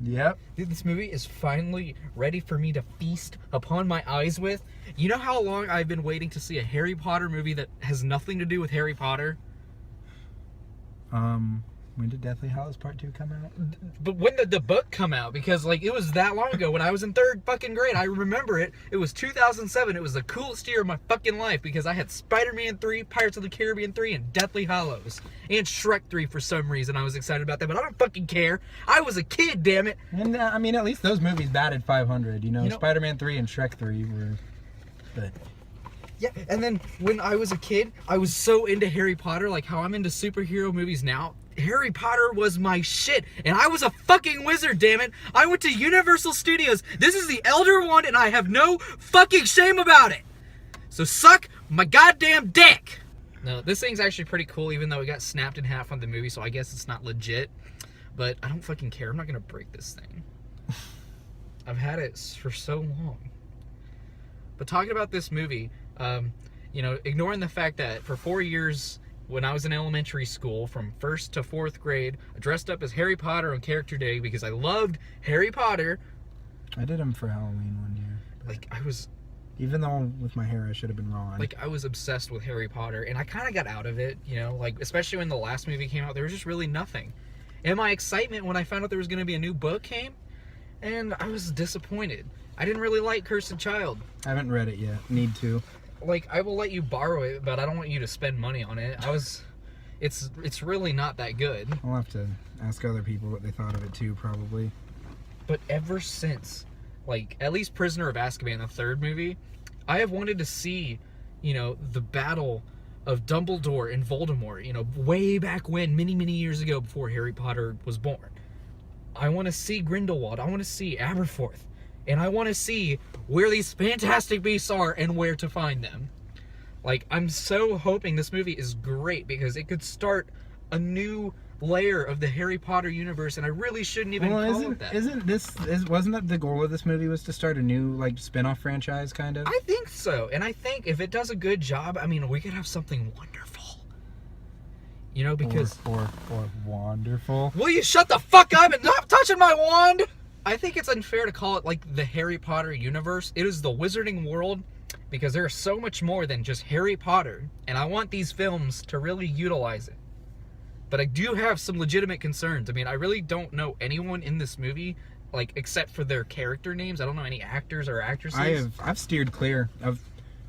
Yep. Dude, this movie is finally ready for me to feast upon my eyes with. You know how long I've been waiting to see a Harry Potter movie that has nothing to do with Harry Potter? When did Deathly Hallows Part 2 come out? But when did the book come out? Because, like, it was that long ago when I was in 3rd fucking grade. I remember it. It was 2007. It was the coolest year of my fucking life because I had Spider-Man 3, Pirates of the Caribbean 3, and Deathly Hallows. And Shrek 3 for some reason. I was excited about that, but I don't fucking care. I was a kid, damn it. And, I mean, at least those movies batted 500. You know, Spider-Man 3 and Shrek 3 were... But... Yeah, and then when I was a kid, I was so into Harry Potter, like how I'm into superhero movies now. Harry Potter was my shit, and I was a fucking wizard, damn it. I went to Universal Studios. This is the Elder Wand, and I have no fucking shame about it. So suck my goddamn dick. No, this thing's actually pretty cool, even though it got snapped in half on the movie, so I guess it's not legit. But I don't fucking care. I'm not gonna break this thing. I've had it for so long. But talking about this movie, you know, ignoring the fact that for 4 years when I was in elementary school, from 1st to 4th grade, I dressed up as Harry Potter on character day because I loved Harry Potter. I did them for Halloween one year. Like, I was... Even though with my hair I should have been wrong. Like, I was obsessed with Harry Potter, and I kind of got out of it, you know? Like, especially when the last movie came out, there was just really nothing. And my excitement when I found out there was going to be a new book came, and I was disappointed. I didn't really like Cursed Child. I haven't read it yet. Need to. Like, I will let you borrow it, but I don't want you to spend money on it. It's really not that good. I'll have to ask other people what they thought of it too, probably. But ever since, like, at least Prisoner of Azkaban, the 3rd movie, I have wanted to see, you know, the battle of Dumbledore and Voldemort, you know, way back when, many, many years ago before Harry Potter was born. I want to see Grindelwald. I want to see Aberforth. And I want to see where these fantastic beasts are and where to find them. Like, I'm so hoping this movie is great because it could start a new layer of the Harry Potter universe, and I really shouldn't even call it that. Wasn't that the goal of this movie, was to start a new, like, spin-off franchise, kind of? I think so, and I think if it does a good job, I mean, we could have something wonderful. You know, because... Or wonderful. Will you shut the fuck up and stop touching my wand? I think it's unfair to call it, like, the Harry Potter universe. It is the Wizarding World, because there's so much more than just Harry Potter, and I want these films to really utilize it. But I do have some legitimate concerns. I mean, I really don't know anyone in this movie, like, except for their character names. I don't know any actors or actresses. I've steered clear of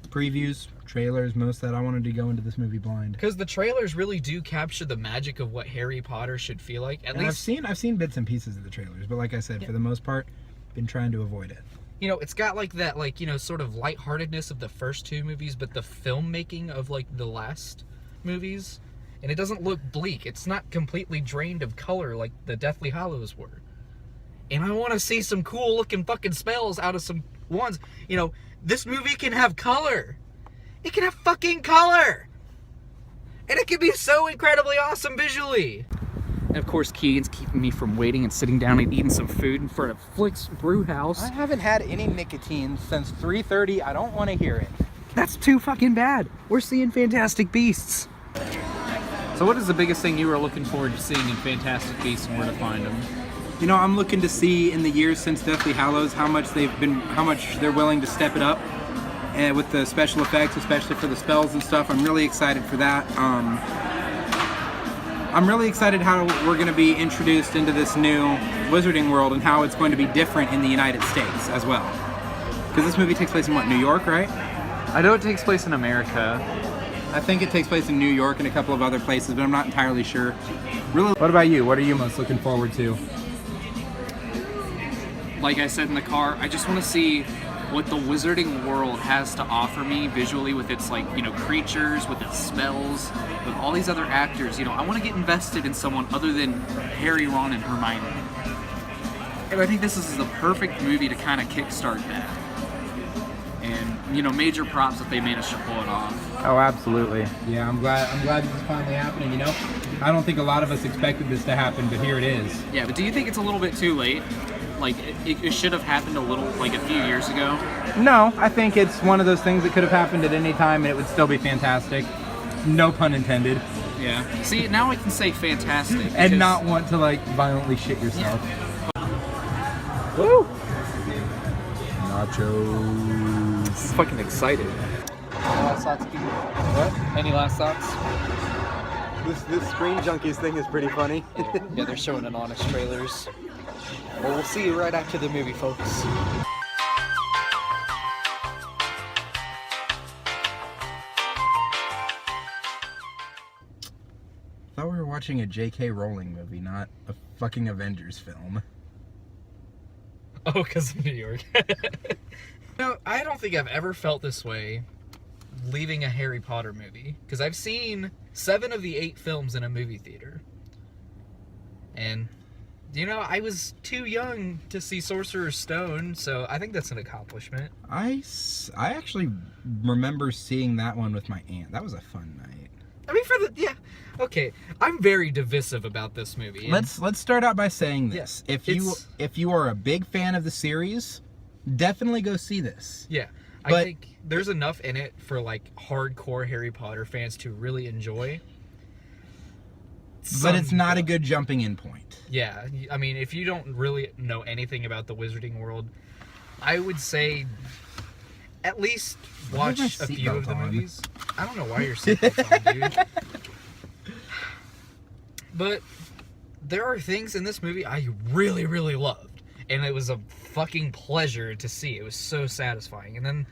previews, trailers, most that I wanted to go into this movie blind. Because the trailers really do capture the magic of what Harry Potter should feel like. At least I've seen bits and pieces of the trailers, but like I said, for the most part, been trying to avoid it. You know, it's got like that, like, you know, sort of lightheartedness of the first 2 movies, but the filmmaking of, like, the last movies, and it doesn't look bleak. It's not completely drained of color like the Deathly Hallows were. And I want to see some cool looking fucking spells out of some ones. You know, this movie can have color. It can have fucking color. And it can be so incredibly awesome visually. And of course, Keegan's keeping me from waiting and sitting down and eating some food in front of Flick's Brew House. I haven't had any nicotine since 3:30. I don't want to hear it. That's too fucking bad. We're seeing Fantastic Beasts. So what is the biggest thing you were looking forward to seeing in Fantastic Beasts and where to find them? You know, I'm looking to see in the years since Deathly Hallows how much they're willing to step it up, and with the special effects, especially for the spells and stuff. I'm really excited for that. I'm really excited how we're going to be introduced into this new Wizarding World and how it's going to be different in the United States as well. Because this movie takes place in, what, New York, right? I know it takes place in America. I think it takes place in New York and a couple of other places, but I'm not entirely sure. Really. What about you? What are you most looking forward to? Like I said in the car, I just want to see what the Wizarding World has to offer me visually with its, like, you know, creatures, with its spells, with all these other actors. You know, I want to get invested in someone other than Harry, Ron, and Hermione. And I think this is the perfect movie to kind of kickstart that. And, you know, major props that they managed to pull it off. Oh, absolutely. Yeah, I'm glad this is finally happening, you know? I don't think a lot of us expected this to happen, but here it is. Yeah, but do you think it's a little bit too late? Like, it should have happened a few years ago? No, I think it's one of those things that could have happened at any time and it would still be fantastic. No pun intended. Yeah. See, now I can say fantastic. And not want to, like, violently shit yourself. Yeah. Woo! Nachos. Fucking excited. Any last thoughts, people? What? Any last thoughts? This Screen Junkies thing is pretty funny. Yeah, they're showing an honest trailers. Well, we'll see you right after the movie, folks. I thought we were watching a J.K. Rowling movie, not a fucking Avengers film. Oh, because of New York. No, I don't think I've ever felt this way leaving a Harry Potter movie. Because I've seen 7 of the 8 films in a movie theater. And, you know, I was too young to see Sorcerer's Stone, so I think that's an accomplishment. I actually remember seeing that one with my aunt. That was a fun night. I mean, yeah, okay. I'm very divisive about this movie. Let's start out by saying this. Yeah, if you are a big fan of the series, definitely go see this. Yeah, But- I think there's enough in it for like hardcore Harry Potter fans to really enjoy. But it's not a good jumping in point. Yeah, I mean, if you don't really know anything about the Wizarding World, I would say at least Why is my watch a few of the seatbelt on? movies. I don't know why your seatbelt's on, dude. But there are things in this movie I really, really loved. And it was a fucking pleasure to see. It was so satisfying. And then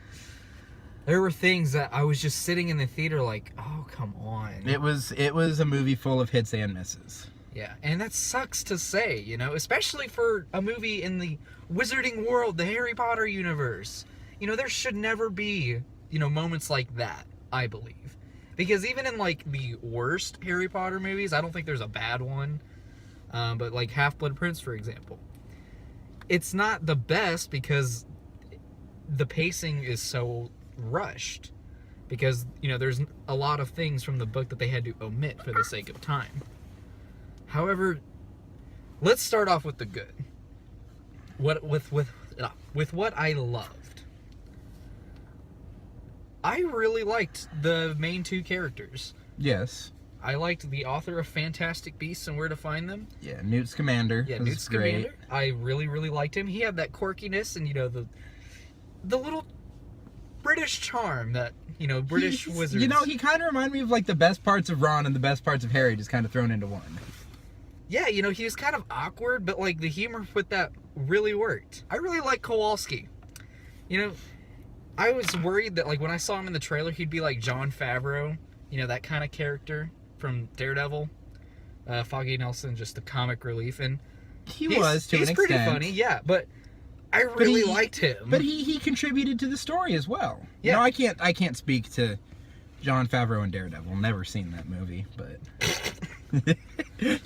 there were things that I was just sitting in the theater like, oh, come on. It was a movie full of hits and misses. Yeah, and that sucks to say, you know, especially for a movie in the Wizarding World, the Harry Potter universe. You know, there should never be, you know, moments like that, I believe. Because even in, like, the worst Harry Potter movies, I don't think there's a bad one. But, like, Half-Blood Prince, for example. It's not the best because the pacing is so rushed. Because, you know, there's a lot of things from the book that they had to omit for the sake of time. However, let's start off with the good. With what I loved. I really liked the main 2 characters. Yes. I liked the author of Fantastic Beasts and Where to Find Them. Yeah, Newt Scamander. Yeah, was Newt great. Scamander. I really, really liked him. He had that quirkiness and, you know, the little British charm that, you know, British wizards. You know, he kind of reminded me of like the best parts of Ron and the best parts of Harry just kind of thrown into one. Yeah, you know, he was kind of awkward, but, like, the humor with that really worked. I really like Kowalski. You know, I was worried that, like, when I saw him in the trailer, he'd be like Jon Favreau. You know, that kind of character from Daredevil. Foggy Nelson, just the comic relief. And He was, to an extent. He's pretty funny, yeah, but I really liked him. But he contributed to the story as well. Yeah. No, I can't speak to Jon Favreau and Daredevil. Never seen that movie, but...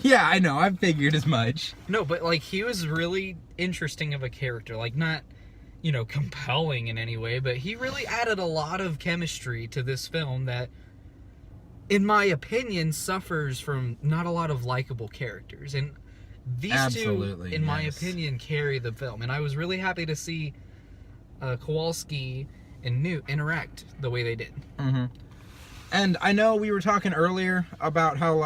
Yeah, I know. I figured as much. No, but, like, he was really interesting of a character. Like, not, you know, compelling in any way, but he really added a lot of chemistry to this film that, in my opinion, suffers from not a lot of likable characters. And these Absolutely, two, in my yes. opinion, carry the film. And I was really happy to see Kowalski and Newt interact the way they did. Mm-hmm. And I know we were talking earlier about how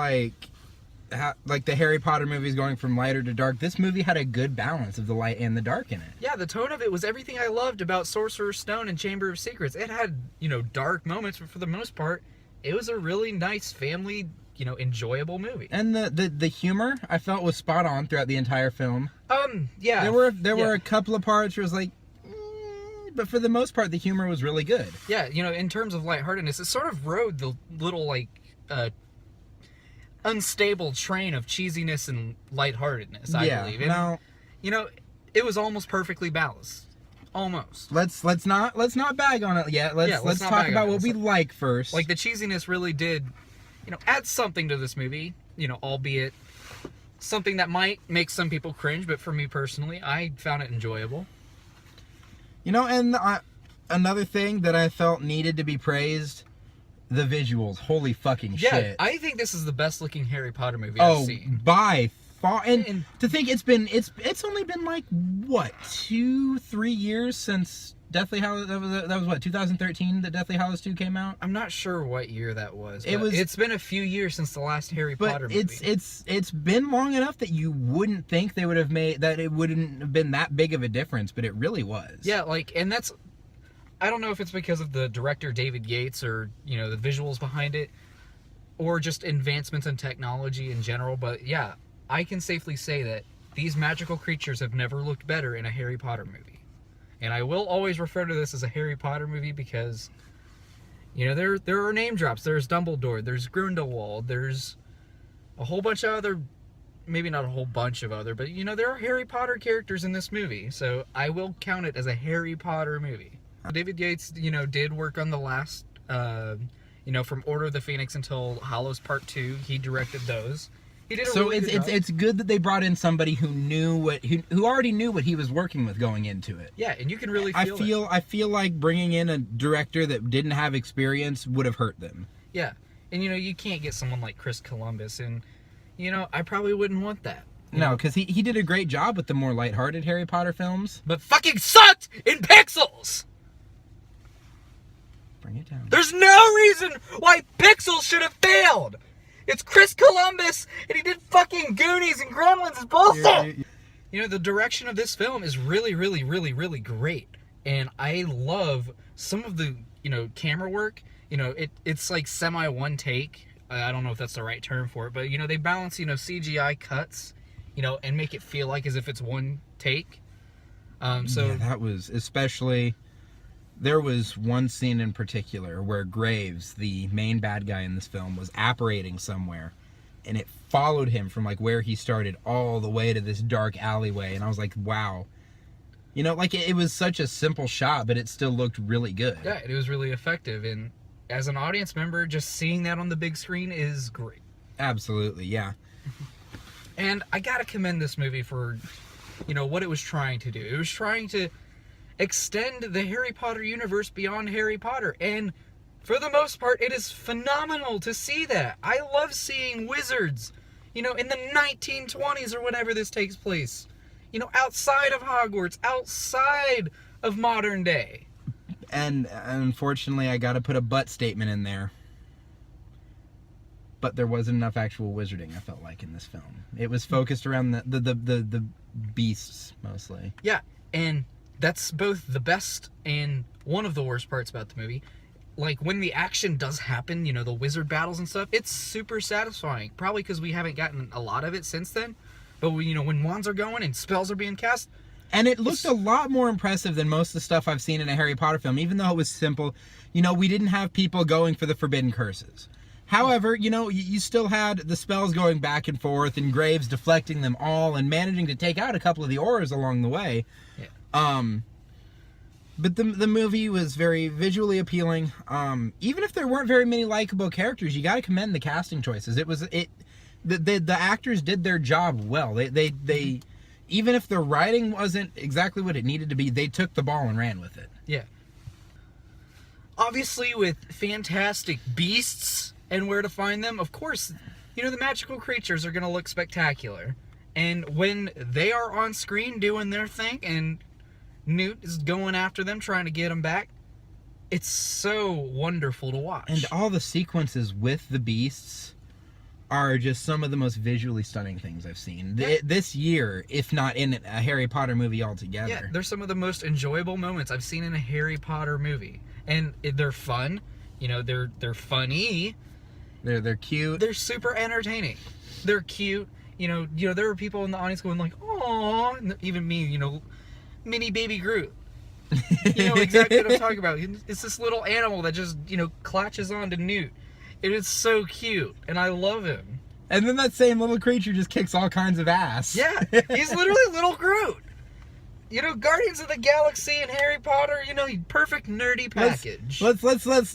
the Harry Potter movies going from lighter to dark. This movie had a good balance of the light and the dark in it. Yeah, the tone of it was everything I loved about Sorcerer's Stone and Chamber of Secrets. It had, you know, dark moments, but for the most part, it was a really nice family, you know, enjoyable movie. And the humor I felt was spot on throughout the entire film. Yeah. There were a couple of parts where it was like, but for the most part, the humor was really good. Yeah, you know, in terms of lightheartedness, it sort of rode the little, like, unstable train of cheesiness and lightheartedness, I believe. And, now, you know, it was almost perfectly balanced. Almost. let's not bag on it yet. Let's not talk bag about on it. what we like first. Like, the cheesiness really did, you know, add something to this movie, you know, albeit something that might make some people cringe, but for me personally, I found it enjoyable. You know, and another thing that I felt needed to be praised, the visuals. Holy fucking Yeah, shit. I think this is the best looking Harry Potter movie I've seen. By far. And And- to think it's only been like, what, 2-3 years since Deathly Hallows, that was what, 2013 that Deathly Hallows 2 came out? I'm not sure what year that was. It's been a few years since the last Harry Potter movie. It's been long enough that you wouldn't think they would have made that it wouldn't have been that big of a difference, but it really was. Yeah, like, and that's, I don't know if it's because of the director David Yates or, you know, the visuals behind it, or just advancements in technology in general, but yeah, I can safely say that these magical creatures have never looked better in a Harry Potter movie. And I will always refer to this as a Harry Potter movie because, you know, there are name drops. There's Dumbledore, there's Grindelwald, there's a whole bunch of other, maybe not a whole bunch of other, but, you know, there are Harry Potter characters in this movie. So I will count it as a Harry Potter movie. David Yates, you know, did work on the last, you know, from Order of the Phoenix until Hallows Part 2. He directed those. He did a really good job. It's good that they brought in somebody who already knew what he was working with going into it. Yeah, and you can really feel I feel like bringing in a director that didn't have experience would have hurt them. Yeah, and you know, you can't get someone like Chris Columbus, and you know, I probably wouldn't want that. No, because he did a great job with the more lighthearted Harry Potter films. But fucking sucked in Pixels! Bring it down. There's no reason why Pixels should have failed! It's Chris Columbus, and he did fucking Goonies and Gremlins. It's bullshit! You know, the direction of this film is really, really, really, really great. And I love some of the, you know, camera work. You know, it's like semi one take. I don't know if that's the right term for it, but, you know, they balance, you know, CGI cuts, you know, and make it feel like as if it's one take. Yeah, that was especially... There was one scene in particular where Graves, the main bad guy in this film, was apparating somewhere, and it followed him from like where he started all the way to this dark alleyway, and I was like, wow. You know, like it was such a simple shot, but it still looked really good. Yeah, it was really effective, and as an audience member, just seeing that on the big screen is great. Absolutely, yeah. And I gotta commend this movie for, you know, what it was trying to do. It was trying to extend the Harry Potter universe beyond Harry Potter, and for the most part it is phenomenal to see that. I love seeing wizards, you know, in the 1920s or whenever this takes place, you know, outside of Hogwarts, outside of modern day. And unfortunately I gotta put a but statement in there, but there wasn't enough actual wizarding, I felt like, in this film. It was focused around the beasts mostly. Yeah, and that's both the best and one of the worst parts about the movie. Like, when the action does happen, you know, the wizard battles and stuff, it's super satisfying. Probably because we haven't gotten a lot of it since then. But, you know, when wands are going and spells are being cast... And it looked a lot more impressive than most of the stuff I've seen in a Harry Potter film, even though it was simple. You know, we didn't have people going for the forbidden curses. However, you know, you still had the spells going back and forth, and Graves deflecting them all and managing to take out a couple of the auras along the way. Yeah. But the movie was very visually appealing. Even if there weren't very many likable characters, you got to commend the casting choices. The actors did their job well. They even if the writing wasn't exactly what it needed to be, they took the ball and ran with it. Yeah. Obviously, with fantastic beasts and where to find them, of course, you know, the magical creatures are going to look spectacular. And when they are on screen doing their thing and Newt is going after them, trying to get them back, it's so wonderful to watch. And all the sequences with the beasts are just some of the most visually stunning things I've seen this year, if not in a Harry Potter movie altogether. Yeah, they're some of the most enjoyable moments I've seen in a Harry Potter movie. And they're fun. You know, they're funny. They're cute. They're super entertaining. They're cute. You know, there are people in the audience going like, "Aww," even me, you know, mini baby Groot. You know exactly what I'm talking about. It's this little animal that just, you know, clutches onto Newt. It is so cute, and I love him. And then that same little creature just kicks all kinds of ass. Yeah, he's literally little Groot. You know, Guardians of the Galaxy and Harry Potter, you know, perfect nerdy package. Let's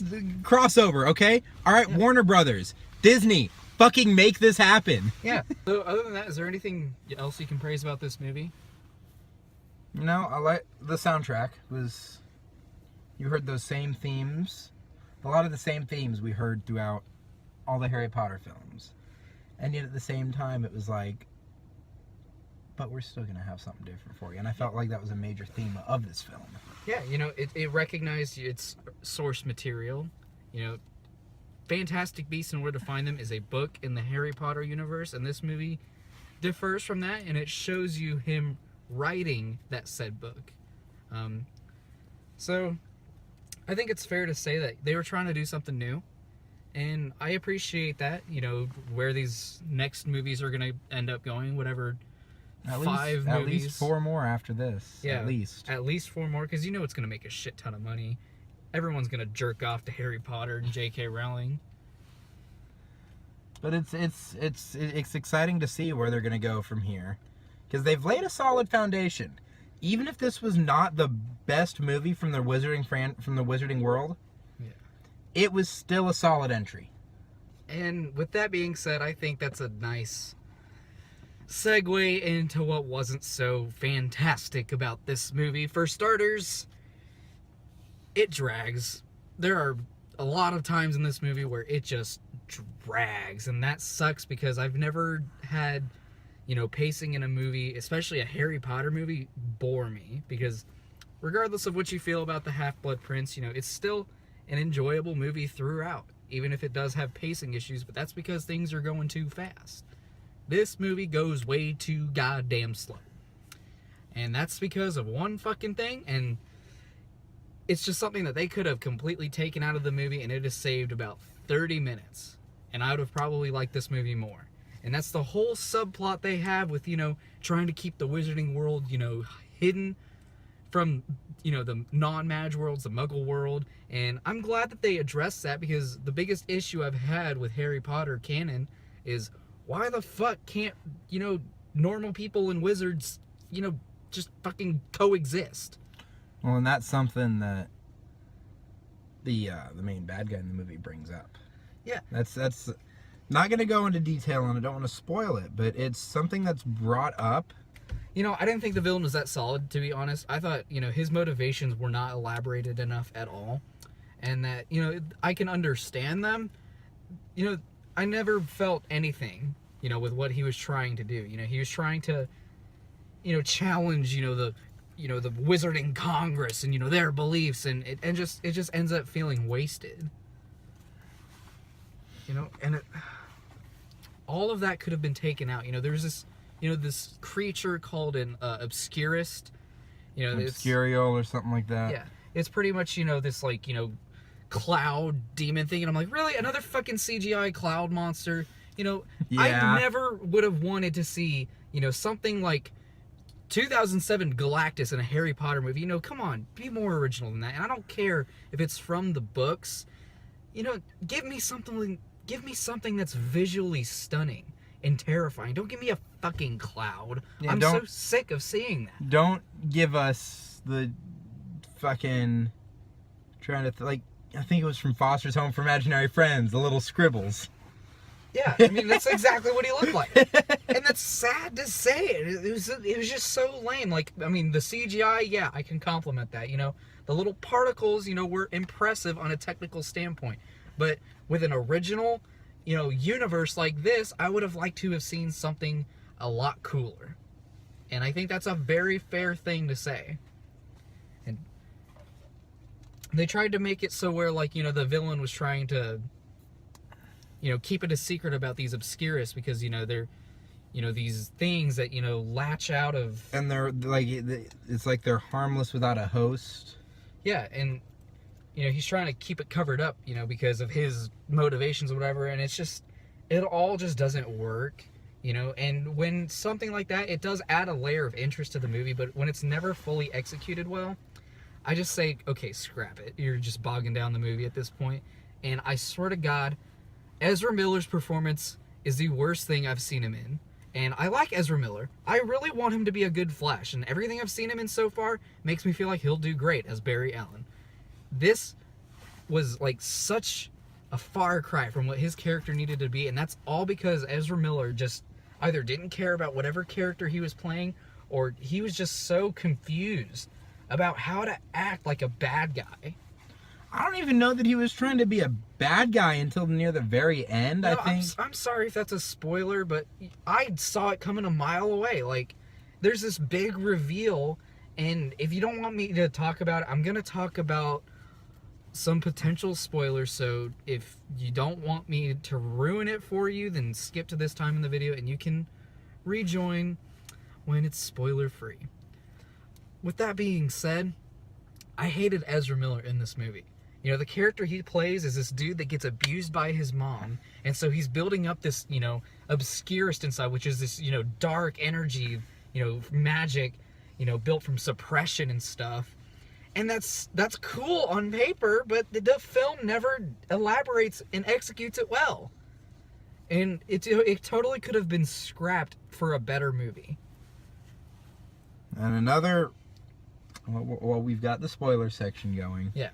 cross over, okay? All right, yeah. Warner Brothers, Disney, fucking make this happen. Yeah. So other than that, is there anything else you can praise about this movie? No, I like the soundtrack. You heard those same themes. A lot of the same themes we heard throughout all the Harry Potter films. And yet at the same time, it was like, but we're still going to have something different for you. And I felt like that was a major theme of this film. Yeah, it recognized its source material. Fantastic Beasts and Where to Find Them is a book in the Harry Potter universe, and this movie differs from that, and it shows you him writing that said book. So I think it's fair to say that they were trying to do something new, and I appreciate that, where these next movies are going to end up going, whatever. At movies. least 4 more after this. Yeah, at least 4 more, because it's going to make a shit ton of money. Everyone's going to jerk off to Harry Potter and J.K. Rowling. But it's exciting to see where they're going to go from here, because they've laid a solid foundation. Even if this was not the best movie from the Wizarding World, yeah, it was still a solid entry. And with that being said, I think that's a nice segue into what wasn't so fantastic about this movie. For starters, it drags. There are a lot of times in this movie where it just drags, and that sucks because I've never had, pacing in a movie, especially a Harry Potter movie, bore me, because regardless of what you feel about the Half-Blood Prince, it's still an enjoyable movie throughout, even if it does have pacing issues, but that's because things are going too fast. This movie goes way too goddamn slow. And that's because of one fucking thing, and it's just something that they could have completely taken out of the movie, and it has saved about 30 minutes. And I would have probably liked this movie more. And that's the whole subplot they have with, trying to keep the Wizarding World, hidden from, the non-Mage worlds, the Muggle world. And I'm glad that they addressed that, because the biggest issue I've had with Harry Potter canon is, why the fuck can't, normal people and wizards, just fucking coexist? Well, and that's something that the main bad guy in the movie brings up. Yeah. That's not going to go into detail on it. I don't want to spoil it, but it's something that's brought up. I didn't think the villain was that solid, to be honest. I thought, his motivations were not elaborated enough at all. And that, I can understand them. I never felt anything, with what he was trying to do. He was trying to, challenge, the Wizarding Congress and, their beliefs, and it just ends up feeling wasted. And all of that could have been taken out. There's this, this creature called an obscurist. Obscurial or something like that. Yeah. It's pretty much, this, cloud demon thing, and I'm like, really? Another fucking CGI cloud monster? Yeah. I never would have wanted to see, something like 2007 Galactus in a Harry Potter movie. Come on, be more original than that. And I don't care if it's from the books. Give me something that's visually stunning and terrifying. Don't give me a fucking cloud. Yeah, I'm so sick of seeing that. Don't give us the fucking I think it was from Foster's Home for Imaginary Friends, the little scribbles. Yeah, that's exactly what he looked like. And that's sad to say. It was just so lame. The CGI, yeah, I can compliment that. The little particles, were impressive on a technical standpoint. But with an original, universe like this, I would have liked to have seen something a lot cooler. And I think that's a very fair thing to say. And they tried to make it so where, the villain was trying to, keep it a secret about these obscurists, because, they're, these things that, latch out of... And they're, it's like they're harmless without a host. Yeah, and, he's trying to keep it covered up, because of his motivations or whatever, and it's just, it all just doesn't work, and when something like that, it does add a layer of interest to the movie, but when it's never fully executed well, I just say, okay, scrap it. You're just bogging down the movie at this point, and I swear to God, Ezra Miller's performance is the worst thing I've seen him in. And I like Ezra Miller. I really want him to be a good Flash, and everything I've seen him in so far makes me feel like he'll do great as Barry Allen. This was such a far cry from what his character needed to be, and that's all because Ezra Miller just either didn't care about whatever character he was playing, or he was just so confused about how to act like a bad guy. I don't even know that he was trying to be a bad guy until near the very end, I think. I'm sorry if that's a spoiler, but I saw it coming a mile away. there's this big reveal, and if you don't want me to talk about it, I'm going to talk about some potential spoilers. So if you don't want me to ruin it for you, then skip to this time in the video and you can rejoin when it's spoiler free. With that being said, I hated Ezra Miller in this movie. You know, the character he plays is this dude that gets abused by his mom, and so he's building up this, you know, obscurest inside, which is this, you know, dark energy, you know, magic, you know, built from suppression and stuff. And that's cool on paper, but the film never elaborates and executes it well. And it totally could have been scrapped for a better movie. And another, well, we've got the spoiler section going. Yeah.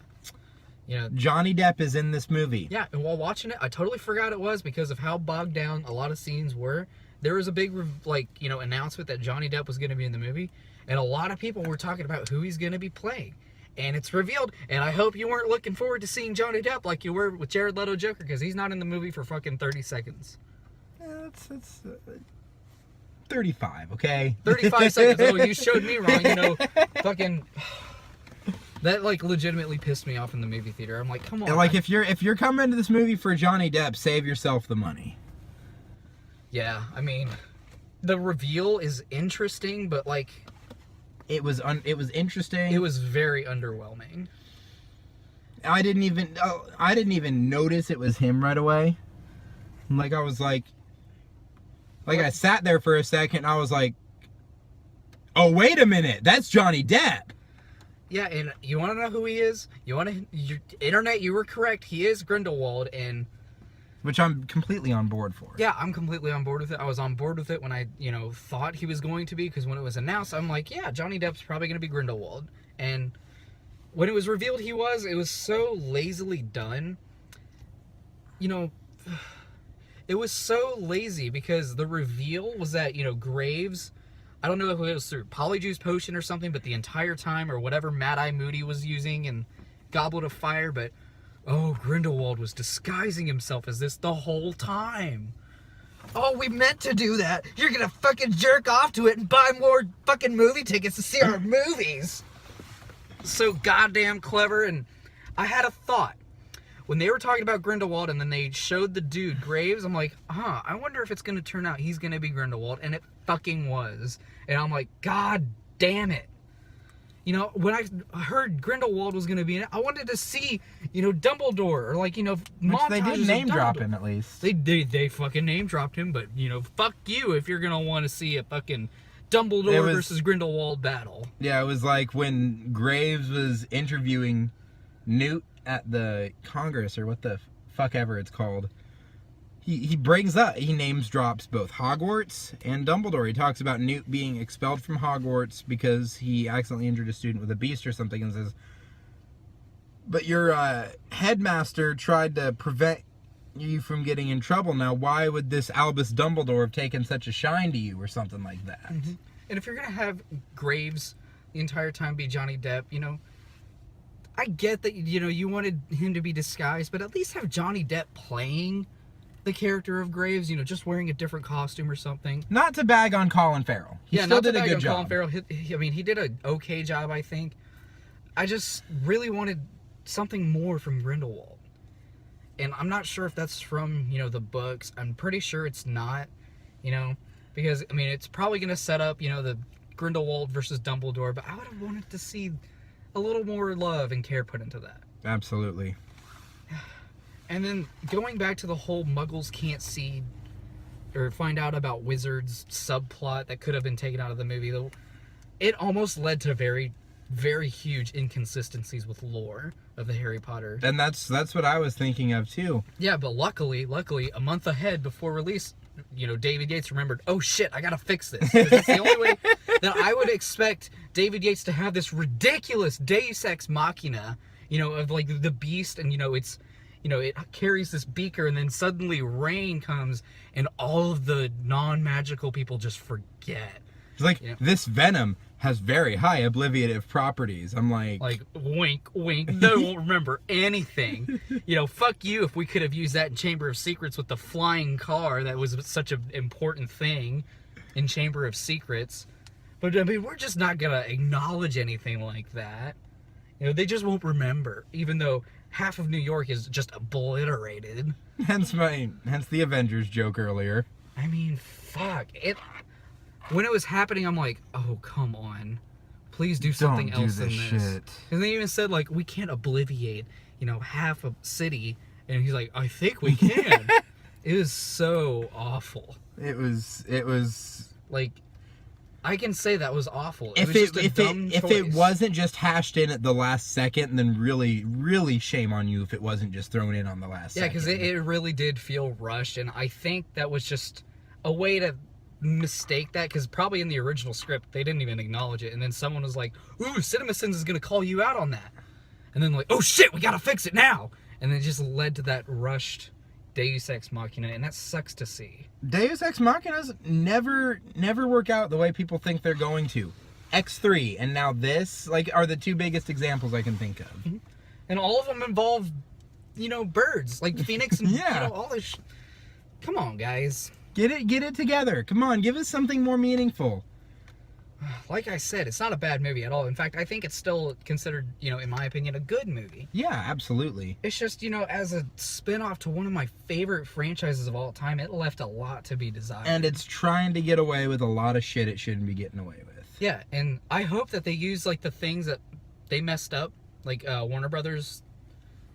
You know, Johnny Depp is in this movie. Yeah, and while watching it, I totally forgot it was because of how bogged down a lot of scenes were. There was a big, like, you know, announcement that Johnny Depp was going to be in the movie, and a lot of people were talking about who he's going to be playing. And it's revealed, and I hope you weren't looking forward to seeing Johnny Depp like you were with Jared Leto Joker, because he's not in the movie for fucking 30 seconds. It's 35, okay? 35 seconds. Oh, you showed me wrong, you know, fucking... That, like, legitimately pissed me off in the movie theater. I'm like, come on. Like, if you're coming to this movie for Johnny Depp, save yourself the money. Yeah, I mean, the reveal is interesting, but, like... It was interesting. It was very underwhelming. I didn't even notice it was him right away. Like, I was like... I sat there for a second, and I was like... Oh, wait a minute! That's Johnny Depp! Yeah, and you want to know who he is? Internet, you were correct. He is Grindelwald, and... Which I'm completely on board for. Yeah, I'm completely on board with it. I was on board with it when I, you know, thought he was going to be, because when it was announced, I'm like, yeah, Johnny Depp's probably going to be Grindelwald. And when it was revealed it was so lazily done. You know, it was so lazy, because the reveal was that, you know, Graves... I don't know if it was through Polyjuice Potion or something, but the entire time, or whatever Mad Eye Moody was using and Goblet of Fire, but, oh, Grindelwald was disguising himself as this the whole time. Oh, we meant to do that. You're gonna fucking jerk off to it and buy more fucking movie tickets to see our movies. So goddamn clever, and I had a thought. When they were talking about Grindelwald and then they showed the dude, Graves, I'm like, I wonder if it's going to turn out he's going to be Grindelwald. And it fucking was. And I'm like, God damn it. You know, when I heard Grindelwald was going to be in it, I wanted to see, you know, Dumbledore. Or like, you know, montages they did name drop him at least. They fucking name dropped him. But, you know, fuck you if you're going to want to see a fucking Dumbledore versus Grindelwald battle. Yeah, it was like when Graves was interviewing Newt at the Congress, or what the fuck ever it's called. He brings up, he names drops both Hogwarts and Dumbledore. He talks about Newt being expelled from Hogwarts because he accidentally injured a student with a beast or something, and says, but your headmaster tried to prevent you from getting in trouble. Now, why would this Albus Dumbledore have taken such a shine to you, or something like that? Mm-hmm. And if you're gonna have Graves the entire time be Johnny Depp, you know, I get that, you know, you wanted him to be disguised, but at least have Johnny Depp playing the character of Graves, you know, just wearing a different costume or something. Not to bag on Colin Farrell. He still did a good job. Colin Farrell. I mean, he did an okay job, I think. I just really wanted something more from Grindelwald. And I'm not sure if that's from, you know, the books. I'm pretty sure it's not, you know, because, I mean, it's probably going to set up, you know, the Grindelwald versus Dumbledore, but I would have wanted to see a little more love and care put into that. Absolutely. And then going back to the whole Muggles can't see or find out about wizards subplot that could have been taken out of the movie, though, it almost led to very, very huge inconsistencies with lore of the Harry Potter. And that's what I was thinking of too. Yeah, but luckily, a month ahead before release, you know, David Yates remembered, oh shit, I gotta fix this. That's the only way that I would expect David Yates to have this ridiculous Deus Ex Machina, you know, of like the beast, and you know, it's, you know, it carries this beaker, and then suddenly rain comes, and all of the non-magical people just forget. It's like, you know? This venom has very high obliviative properties. I'm like, wink, wink. They won't remember anything. You know, fuck you if we could have used that in Chamber of Secrets with the flying car that was such an important thing in Chamber of Secrets. But I mean, we're just not gonna acknowledge anything like that. You know, they just won't remember, even though half of New York is just obliterated. Hence the Avengers joke earlier. I mean, fuck it. When it was happening, I'm like, oh, come on, please do something Don't do else than this this. shit. And they even said like, we can't obliviate, you know, half a city. And he's like, I think we can. It was so awful. It was Like, I can say that was awful. if it wasn't just hashed in at the last second, then really shame on you if it wasn't just thrown in on the last second. Yeah, because it really did feel rushed, and I think that was just a way to mistake that, because probably in the original script they didn't even acknowledge it, and then someone was like, ooh, CinemaSins is gonna call you out on that, and then like, oh shit, we gotta fix it now, and it just led to that rushed Deus Ex Machina, and that sucks to see. Deus Ex Machinas never work out the way people think they're going to. X3 and now this, like, are the two biggest examples I can think of. Mm-hmm. And all of them involve, you know, birds, like Phoenix and Yeah. you know, all this. Come on, guys. Get it together. Come on, give us something more meaningful. Like I said, it's not a bad movie at all. In fact, I think it's still considered, you know, in my opinion, a good movie. Yeah, absolutely. It's just, you know, as a spin-off to one of my favorite franchises of all time, it left a lot to be desired. And it's trying to get away with a lot of shit it shouldn't be getting away with. Yeah, and I hope that they use, like, the things that they messed up, like Warner Brothers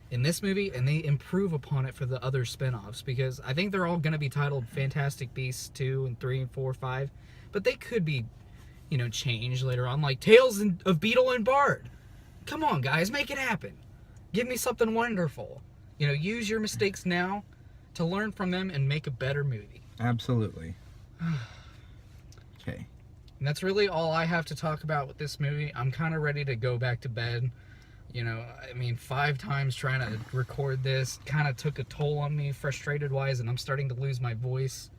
in this movie, and they improve upon it for the other spin-offs, because I think they're all going to be titled Fantastic Beasts 2 and 3 and 4, 5, but they could be, you know, changed later on, like Tales of Beetle and Bard. Come on, guys, make it happen. Give me something wonderful. You know, use your mistakes now to learn from them and make a better movie. Absolutely. Okay. And that's really all I have to talk about with this movie. I'm kind of ready to go back to bed. You know, I mean, 5 times trying to record this kind of took a toll on me, frustrated-wise, and I'm starting to lose my voice.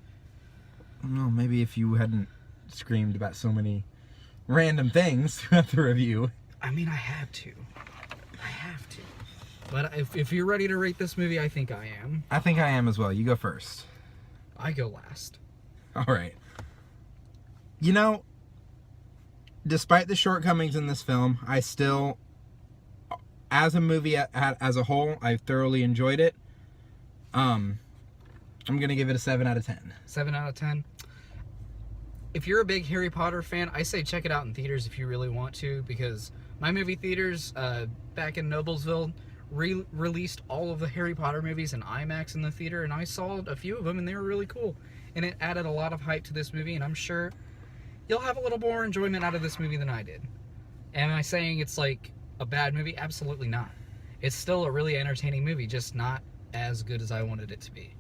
Well, maybe if you hadn't screamed about so many random things throughout the review. I mean, I have to. But if you're ready to rate this movie, I think I am. I think I am as well. You go first. I go last. All right. You know, despite the shortcomings in this film, I still, as a movie as a whole, I thoroughly enjoyed it. I'm going to give it a 7 out of 10. 7 out of 10. If you're a big Harry Potter fan, I say check it out in theaters if you really want to, because my movie theaters back in Noblesville released all of the Harry Potter movies in IMAX in the theater, and I saw a few of them, and they were really cool. And it added a lot of hype to this movie, and I'm sure you'll have a little more enjoyment out of this movie than I did. Am I saying it's like a bad movie? Absolutely not. It's still a really entertaining movie, just not as good as I wanted it to be.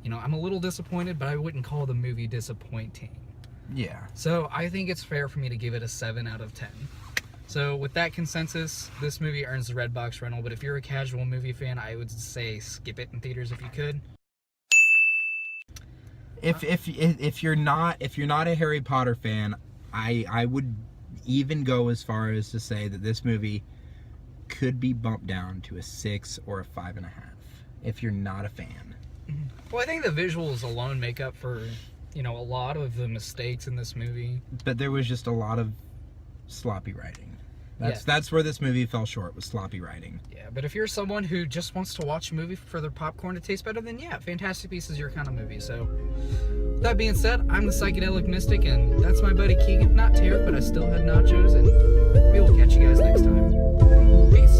You know, I'm a little disappointed, but I wouldn't call the movie disappointing. Yeah. So I think it's fair for me to give it a 7 out of 10. So with that consensus, this movie earns the red box rental, but if you're a casual movie fan, I would say skip it in theaters if you could. If you're not a Harry Potter fan, I would even go as far as to say that this movie could be bumped down to a 6 or a 5.5 if you're not a fan. Well, I think the visuals alone make up for, you know, a lot of the mistakes in this movie. But there was just a lot of sloppy writing. That's where this movie fell short, was sloppy writing. Yeah, but if you're someone who just wants to watch a movie for their popcorn to taste better, then yeah, Fantastic Beasts is your kind of movie. So, with that being said, I'm the Psychedelic Mystic, and that's my buddy Keegan. Not Tarek, but I still had nachos, and we will catch you guys next time. Peace.